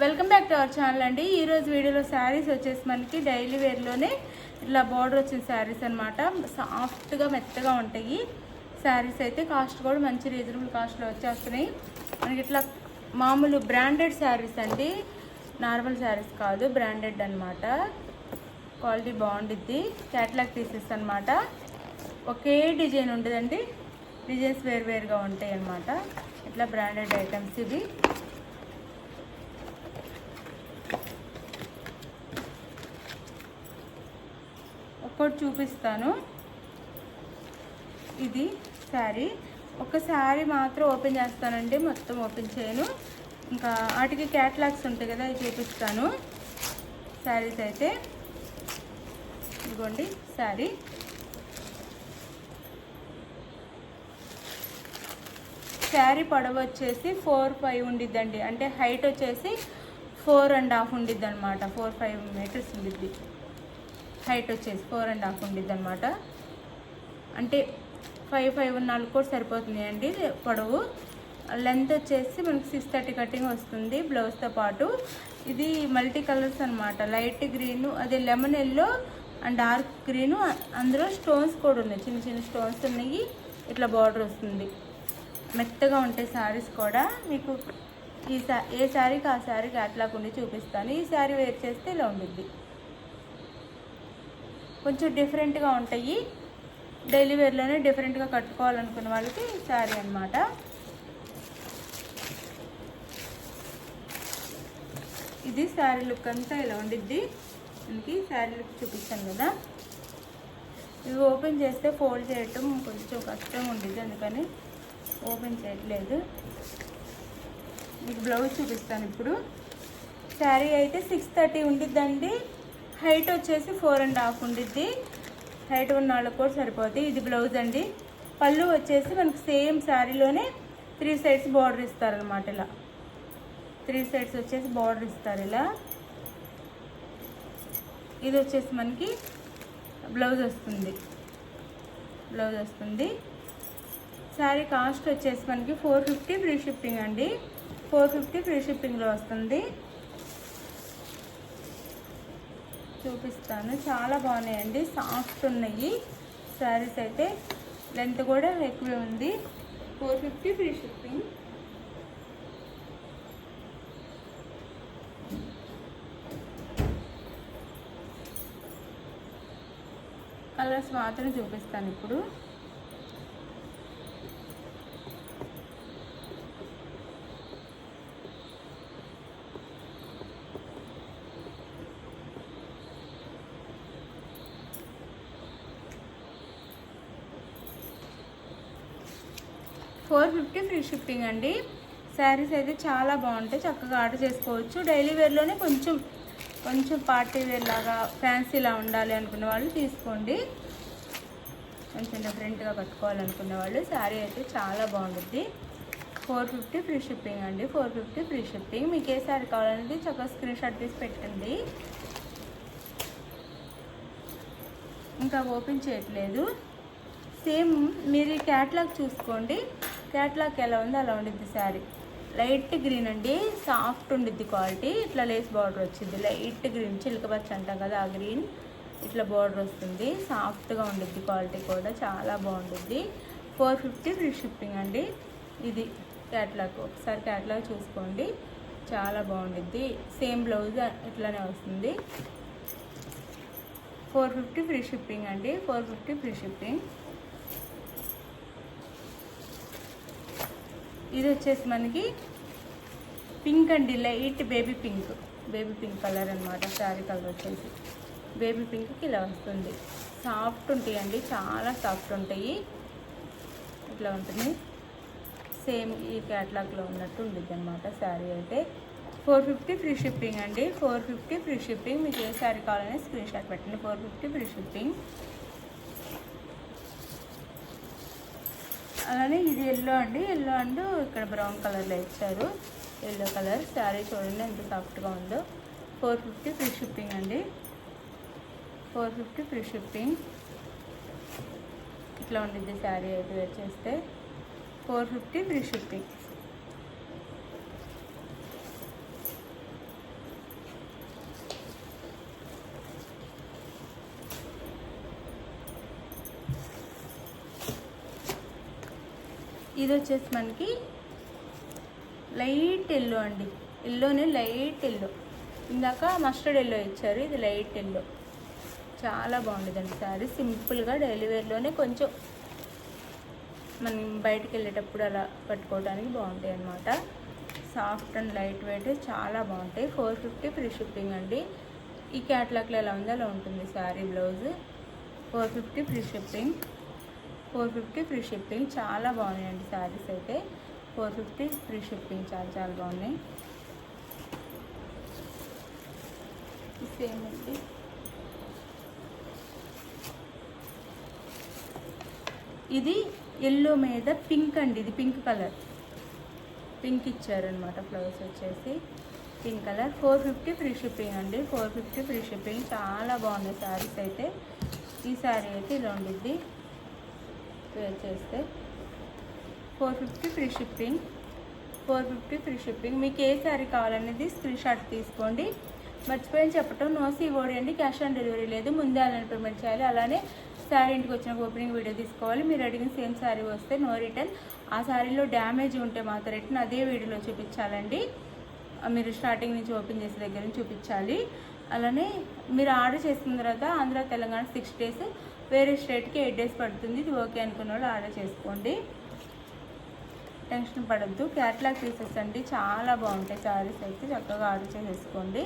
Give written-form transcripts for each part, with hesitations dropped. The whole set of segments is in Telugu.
Welcome back to our channel అండి. ఈరోజు వీడియోలో శారీస్ వచ్చేసి మనకి డైలీ వేర్లోనే ఇట్లా బార్డర్ వచ్చిన శారీస్ అనమాట. సాఫ్ట్గా మెత్తగా ఉంటాయి శారీస్. అయితే కాస్ట్ కూడా మంచి రీజనబుల్ కాస్ట్లో వచ్చేస్తున్నాయి మనకి. ఇట్లా మామూలు బ్రాండెడ్ శారీస్ అండి, నార్మల్ శారీస్ కాదు, బ్రాండెడ్ అనమాట. క్వాలిటీ బాగుండిద్ది. క్యాటలాగ్ పీసెస్ అనమాట. ఒకే డిజైన్ ఉండదండి, డిజైన్స్ వేరువేరుగా ఉంటాయి అన్నమాట. ఇట్లా బ్రాండెడ్ ఐటమ్స్ ఇవి. ఒక్కటి చూపిస్తాను. ఇది శారీ. ఒక శారీ మాత్రం ఓపెన్ చేస్తానండి, మొత్తం ఓపెన్ చేయను. ఇంకా వాటికి క్యాటలాగ్స్ ఉంటాయి కదా, అవి చూపిస్తాను. శారీస్ అయితే ఇదిగోండి శారీ. శారీ పొడవు వచ్చేసి 4'5" ఉండిద్దండి. అంటే హైట్ వచ్చేసి 4.5 ఉండిద్ది అనమాట. 4-5 మీటర్స్ ఉండిద్ది. హైట్ వచ్చేసి 4.5 ఉండిద్ది అనమాట. అంటే 5'4" కూడా సరిపోతుంది అండి పొడవు. లెంత్ వచ్చేసి మనకి 630 కటింగ్ వస్తుంది బ్లౌజ్తో పాటు. ఇది మల్టీ కలర్స్ అనమాట. లైట్ గ్రీను, అదే lemon yellow and dark green. అందులో స్టోన్స్ కూడా ఉన్నాయి, చిన్న చిన్న స్టోన్స్ ఉన్నాయి. ఇట్లా బార్డర్ వస్తుంది. మెత్తగా ఉంటాయి శారీస్ కూడా. మీకు ఏ శారీకి ఆ శారీ క్యాటలాగ్ ఉండి చూపిస్తాను. ఈ శారీ వేర్ చేస్తే ఇలా ఉండిద్ది. కొంచెం డిఫరెంట్గా ఉంటాయి. డైలీ వేర్లోనే డిఫరెంట్గా కట్టుకోవాలనుకున్న వాళ్ళకి ఈ శారీ అనమాట. ఇది శారీ లుక్ అంతా ఇలా ఉండిద్ది. మనకి శారీ లుక్ చూపిస్తాను కదా. ఇవి ఓపెన్ చేస్తే ఫోల్డ్ చేయటం కొంచెం కష్టంగా ఉండిద్ది, అందుకని ఓపెన్ చేయట్లేదు. మీకు బ్లౌజ్ చూపిస్తాను ఇప్పుడు. శారీ అయితే 630 ఉండిద్దండి. హైట్ వచ్చేసి 4.5 ఉండిద్ది. హైట్ ఉన్న వాళ్ళకి కూడా సరిపోతుంది. ఇది బ్లౌజ్ అండి. పళ్ళు వచ్చేసి మనకి సేమ్ శారీలోనే 3 సైడ్స్ బార్డర్ ఇస్తారనమాట. ఇలా 3 సైడ్స్ వచ్చేసి బార్డర్ ఇస్తారు ఇలా. ఇది వచ్చేసి మనకి బ్లౌజ్ వస్తుంది. బ్లౌజ్ వస్తుంది. శారీ కాస్ట్ వచ్చేసి మనకి 450 ఫ్రీ షిప్పింగ్ అండి. 450 ఫ్రీ షిప్పింగ్లో వస్తుంది. చూపిస్తాను. చాలా బాగున్నాయండి, సాఫ్ట్ ఉన్నాయి శారీస్ అయితే. లెంత్ కూడా ఎక్కువే ఉంది. 450 ఫ్రీ షిప్పింగ్. కలర్స్ మాత్రం చూపిస్తాను ఇప్పుడు. $450 ఫ్రీ షిప్పింగ్ అండి. శారీస్ అయితే చాలా బాగుంటాయి, చక్కగా ఆర్డర్ చేసుకోవచ్చు. డైలీ వేర్లోనే కొంచెం పార్టీ వేర్ లాగా ఫ్యాన్సీలా ఉండాలి అనుకున్న వాళ్ళు తీసుకోండి. కొంచెం డిఫరెంట్గా కట్టుకోవాలనుకున్న వాళ్ళు. శారీ అయితే చాలా బాగుంటుంది. 450 ఫ్రీ షిప్పింగ్ అండి. 450 ఫ్రీ షిప్పింగ్. మీకు ఏ శారీ కావాలనేది చక్కగా స్క్రీన్ షాట్ తీసి పెట్టండి. ఇంకా ఓపెన్ చేయట్లేదు. సేమ్ మీరు ఈ క్యాటలాగ్ చూసుకోండి. క్యాటలాగ్ ఎలా ఉందో అలా ఉండిద్ది శారీ. లైట్ గ్రీన్ అండి, సాఫ్ట్ ఉండిద్ది క్వాలిటీ. ఇట్లా లేస్ బార్డర్ వచ్చింది. లైట్ గ్రీన్, చిలకపచ్చ అంటాం కదా, ఆ గ్రీన్. ఇట్లా బార్డర్ వస్తుంది. సాఫ్ట్గా ఉండిద్ది క్వాలిటీ కూడా చాలా బాగుంటుంది. 450 ఫ్రీ షిప్పింగ్ అండి. ఇది క్యాటలాగ్. ఒకసారి క్యాటలాగ్ చూసుకోండి, చాలా బాగుండిద్ది. సేమ్ బ్లౌజ్ ఇట్లానే వస్తుంది. 450 ఫ్రీ షిప్పింగ్ అండి. 450 ఫ్రీ షిప్పింగ్. ఇది వచ్చేసి మనకి పింక్ అండి, లైట్ బేబీ పింక్ కలర్ అనమాట. శారీ కలర్ వచ్చేసి బేబీ పింక్కి ఇలా వస్తుంది. సాఫ్ట్ ఉంటాయండి, చాలా సాఫ్ట్ ఉంటాయి. ఇట్లా ఉంటుంది. సేమ్ ఈ క్యాటలాగ్లో ఉన్నట్టు ఉంటుంది అనమాట శారీ అయితే. 450 ఫ్రీ షిప్పింగ్ అండి. 450 ఫ్రీ షిప్పింగ్. మీకు ఏ శారీ కావాలనే స్క్రీన్ షాట్ పెట్టండి. 450 ఫ్రీ షిప్పింగ్. అలానే ఇది ఎల్లో అండి. ఎల్లో అండ్ ఇక్కడ బ్రౌన్ కలర్లో ఇచ్చారు. ఎల్లో కలర్ శారీ చూడండి ఎంత సాఫ్ట్గా ఉందో. 450 ఫ్రీ షిప్పింగ్ అండి. 450 ఫ్రీ షిప్పింగ్. ఇట్లా ఉండిద్ది శారీ అయితే వేర్ చేస్తే. 450 ఫ్రీ షిప్పింగ్. ఇది వచ్చేసి మనకి లైట్ ఎల్లో అండి, ఎల్లోనే లైట్ ఎల్లో. ఇందాక మస్టర్డ్ ఎల్లో ఇచ్చారు, ఇది లైట్ ఎల్లో. చాలా బాగుండేదండి శారీ. సింపుల్గా డైలీ వేర్లోనే కొంచెం మనం బయటికి వెళ్ళేటప్పుడు అలా పట్టుకోవడానికి బాగుంటాయి అన్నమాట. సాఫ్ట్ అండ్ లైట్ వెయిట్, చాలా బాగుంటాయి. 450 ఫ్రీ షిప్పింగ్ అండి. ఈ క్యాట్లాగ్లో ఎలా ఉందో అలా ఉంటుంది sari blouse. 450 free shipping, 450 free shipping. చాలా బాగున్నాయండి శారీస్ అయితే. 450 ఫ్రీ షిప్పింగ్, చాలా చాలా బాగున్నాయి. సేమ్ అండి. ఇది ఎల్లో మీద పింక్ అండి, ఇది పింక్ కలర్, పింక్ ఇచ్చారనమాట. ఫ్లవర్స్ వచ్చేసి పింక్ కలర్. 450 ఫ్రీ షిప్పింగ్ అండి, 450 ఫ్రీ షిప్పింగ్. చాలా బాగున్నాయి శారీస్ అయితే. ఈ శారీ అయితే ఇలా ఉండిద్ది వేర్ చేస్తే. 450 ఫ్రీ షిప్పింగ్, 450 ఫ్రీ షిప్పింగ్. మీకు ఏ శారీ కావాలనేది స్క్రీన్ షాట్ తీసుకోండి. మర్చిపోయిన చెప్పటం, నో COD అండి, క్యాష్ ఆన్ డెలివరీ లేదు. ముందే ఆన్లైన్ పేమెంట్ చేయాలి. అలానే శారీ ఇంటికి వచ్చిన ఓపెనింగ్ వీడియో తీసుకోవాలి. మీరు అడిగిన సేమ్ శారీ వస్తే నో రిటర్న్. ఆ శారీలో డ్యామేజ్ ఉంటే మాత్రం రిటర్న్ అదే వీడియోలో చూపించాలండి. మీరు స్టార్టింగ్ నుంచి ఓపెన్ చేసే దగ్గర నుంచి చూపించాలి. అలానే మీరు ఆర్డర్ చేసుకున్న తర్వాత ఆంధ్ర తెలంగాణ 6 days, వేరే స్టేట్కి 8 days పడుతుంది. ఇది ఓకే అనుకున్న వాళ్ళు ఆర్డర్ చేసుకోండి, టెన్షన్ పడద్దు. క్యాట్లాగ్ పీసెస్ అండి, చాలా బాగుంటాయి శారీస్ అయితే. చక్కగా ఆర్డర్ చేసేసుకోండి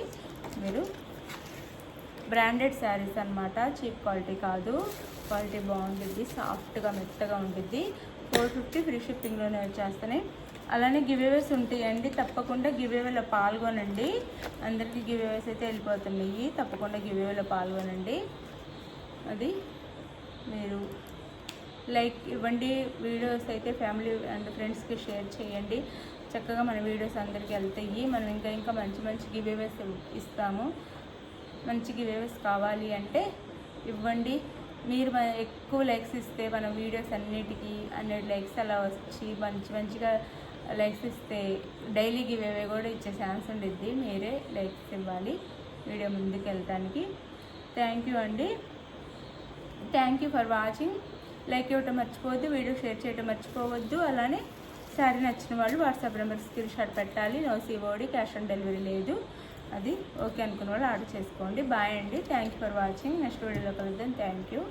మీరు. బ్రాండెడ్ శారీస్ అనమాట, చీప్ క్వాలిటీ కాదు, క్వాలిటీ బాగుంటుంది, సాఫ్ట్గా మెత్తగా ఉంటుంది. 450 ఫ్రీ షిప్పింగ్లోనే వచ్చేస్తాయి. అలానే గివేవేస్ ఉంటాయండి, తప్పకుండా గివేవేలో పాల్గొనండి. అందరికీ గివేవేస్ అయితే వెళ్ళిపోతున్నాయి, తప్పకుండా గివేవేలో పాల్గొనండి. అది మీరు లైక్ ఇవ్వండి. వీడియోస్ అయితే ఫ్యామిలీ అండ్ ఫ్రెండ్స్కి షేర్ చేయండి. చక్కగా మన వీడియోస్ అందరికీ వెళ్తాయి. మనం ఇంకా మంచి మంచి గివేవేస్ ఇస్తాము. మంచి గివేవేస్ కావాలి అంటే ఇవ్వండి. మీరు ఎక్కువ లైక్స్ ఇస్తే మన వీడియోస్ అన్నిటికీ 100 likes అలా వచ్చి మంచిగా లైక్స్ ఇస్తే డైలీ గివేవే కూడా ఇచ్చే ఛాన్స్ ఉండిద్ది. మీరే లైక్స్ ఇవ్వాలి వీడియో ముందుకు వెళ్ళటానికి. థ్యాంక్ యూ అండి, thank you for watching. Like ఇవ్వటం మర్చిపోవద్దు, వీడియో షేర్ చేయడం మర్చిపోవద్దు. అలానే శారీ నచ్చిన వాళ్ళు వాట్సాప్ నెంబర్ స్క్రీన్ షాట్ పెట్టాలి. No COD, cash on delivery లేదు. అది ఓకే అనుకున్న వాళ్ళు ఆర్డర్ చేసుకోండి. బాయ్ అండి, thank you for watching. Next వీడియోలో కలుద్దాం. Thank you.